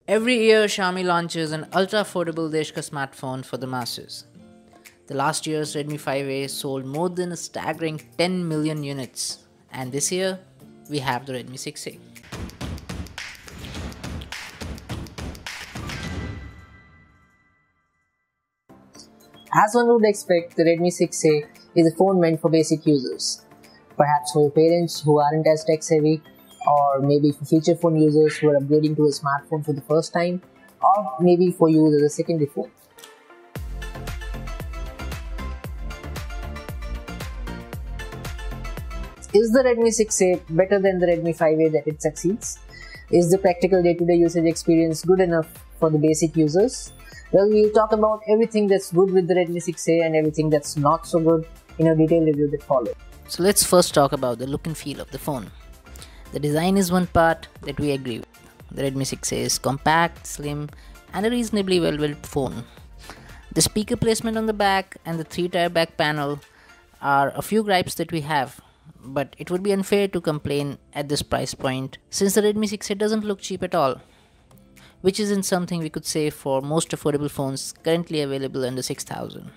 Every year, Xiaomi launches an ultra-affordable Desh ka smartphone for the masses. The last year's Redmi 5A sold more than a staggering 10 million units, and this year, we have the Redmi 6A. As one would expect, the Redmi 6A is a phone meant for basic users. Perhaps for your parents who aren't as tech savvy, or maybe for feature phone users who are upgrading to a smartphone for the first time, or maybe for use as a secondary phone. Is the Redmi 6A better than the Redmi 5A that it succeeds? Is the practical day-to-day usage experience good enough for the basic users? Well, we'll talk about everything that's good with the Redmi 6A and everything that's not so good in a detailed review that follows. So let's first talk about the look and feel of the phone. The design is one part that we agree with. The Redmi 6A is compact, slim, and a reasonably well-built phone. The speaker placement on the back and the 3-tier back panel are a few gripes that we have, but it would be unfair to complain at this price point since the Redmi 6A doesn't look cheap at all, which isn't something we could say for most affordable phones currently available under 6,000.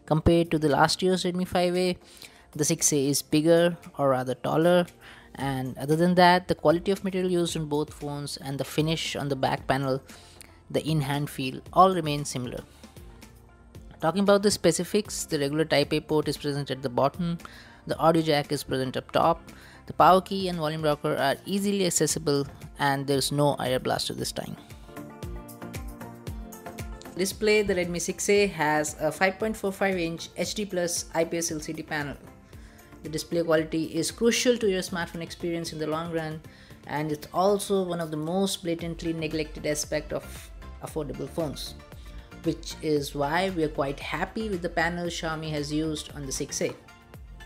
Compared to the last year's Redmi 5A, the 6A is bigger or rather taller, and other than that, the quality of material used on both phones and the finish on the back panel, the in-hand feel, all remain similar. Talking about the specifics, the regular Type A port is present at the bottom, the audio jack is present up top, the power key and volume rocker are easily accessible, and there is no IR blaster this time. Display: the Redmi 6A has a 5.45-inch HD Plus IPS LCD panel. The display quality is crucial to your smartphone experience in the long run, and it's also one of the most blatantly neglected aspects of affordable phones, which is why we are quite happy with the panel Xiaomi has used on the 6A.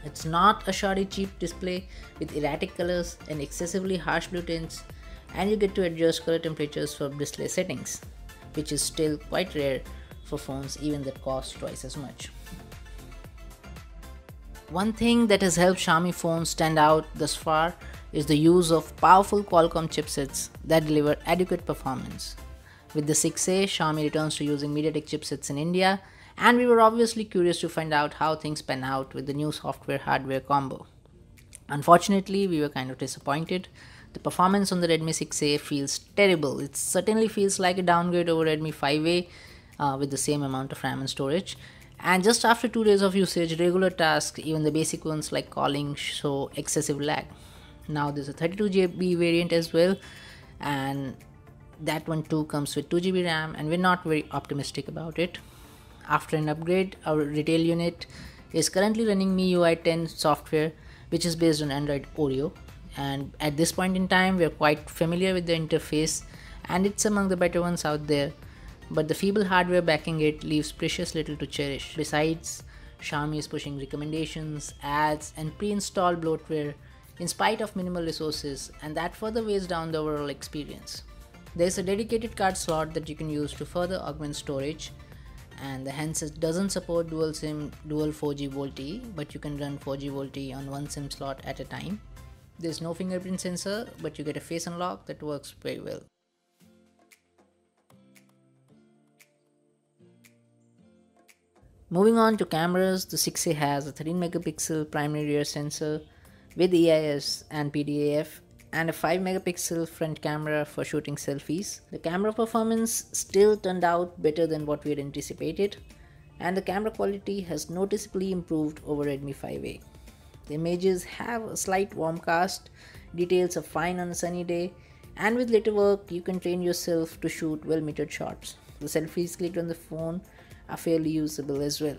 It's not a shoddy cheap display with erratic colors and excessively harsh blue tints, and you get to adjust color temperatures for display settings, which is still quite rare for phones even that cost twice as much. One thing that has helped Xiaomi phones stand out thus far is the use of powerful Qualcomm chipsets that deliver adequate performance. With the 6A, Xiaomi returns to using MediaTek chipsets in India, and we were obviously curious to find out how things pan out with the new software-hardware combo. Unfortunately, we were kind of disappointed. The performance on the Redmi 6A feels terrible. It certainly feels like a downgrade over Redmi 5A with the same amount of RAM and storage. And just after 2 days of usage, regular tasks, even the basic ones like calling, show excessive lag. Now there's a 32GB variant as well, and that one too comes with 2GB RAM, and we're not very optimistic about it. After an upgrade, our retail unit is currently running MIUI 10 software, which is based on Android Oreo, and at this point in time we are quite familiar with the interface and it's among the better ones out there, but the feeble hardware backing it leaves precious little to cherish. Besides, Xiaomi is pushing recommendations, ads and pre-installed bloatware in spite of minimal resources, and that further weighs down the overall experience. There is a dedicated card slot that you can use to further augment storage, and the handset doesn't support dual SIM, dual 4G VoLTE, but you can run 4G VoLTE on one SIM slot at a time. There's no fingerprint sensor, but you get a face unlock that works very well. Moving on to cameras, the 6A has a 13 megapixel primary rear sensor with EIS and PDAF and a 5 megapixel front camera for shooting selfies. The camera performance still turned out better than what we had anticipated, and the camera quality has noticeably improved over Redmi 5A. The images have a slight warm cast, details are fine on a sunny day, and with little work you can train yourself to shoot well-metered shots. The selfies clicked on the phone are fairly usable as well.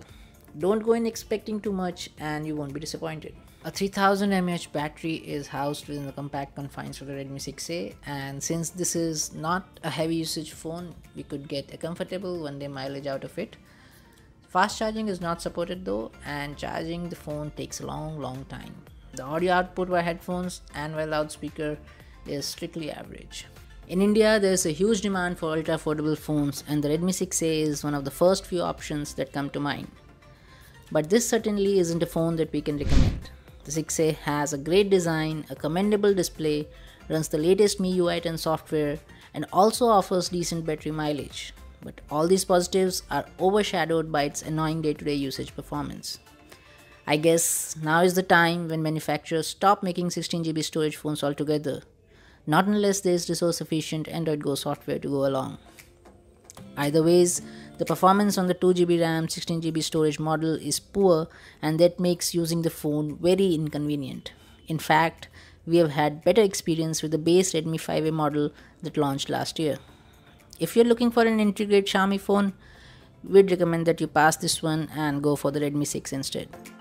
Don't go in expecting too much and you won't be disappointed. A 3000 mAh battery is housed within the compact confines of the Redmi 6A, and since this is not a heavy usage phone, we could get a comfortable 1-day mileage out of it. Fast charging is not supported though, and charging the phone takes a long time. The audio output via headphones and via loudspeaker is strictly average. In India, there is a huge demand for ultra affordable phones, and the Redmi 6A is one of the first few options that come to mind. But this certainly isn't a phone that we can recommend. The 6A has a great design, a commendable display, runs the latest MIUI 10 software, and also offers decent battery mileage. But all these positives are overshadowed by its annoying day-to-day usage performance. I guess now is the time when manufacturers stop making 16GB storage phones altogether, not unless there is resource efficient Android Go software to go along. Either ways, the performance on the 2GB RAM 16GB storage model is poor, and that makes using the phone very inconvenient. In fact, we have had better experience with the base Redmi 5A model that launched last year. If you're looking for an integrated Xiaomi phone, we'd recommend that you pass this one and go for the Redmi 6 instead.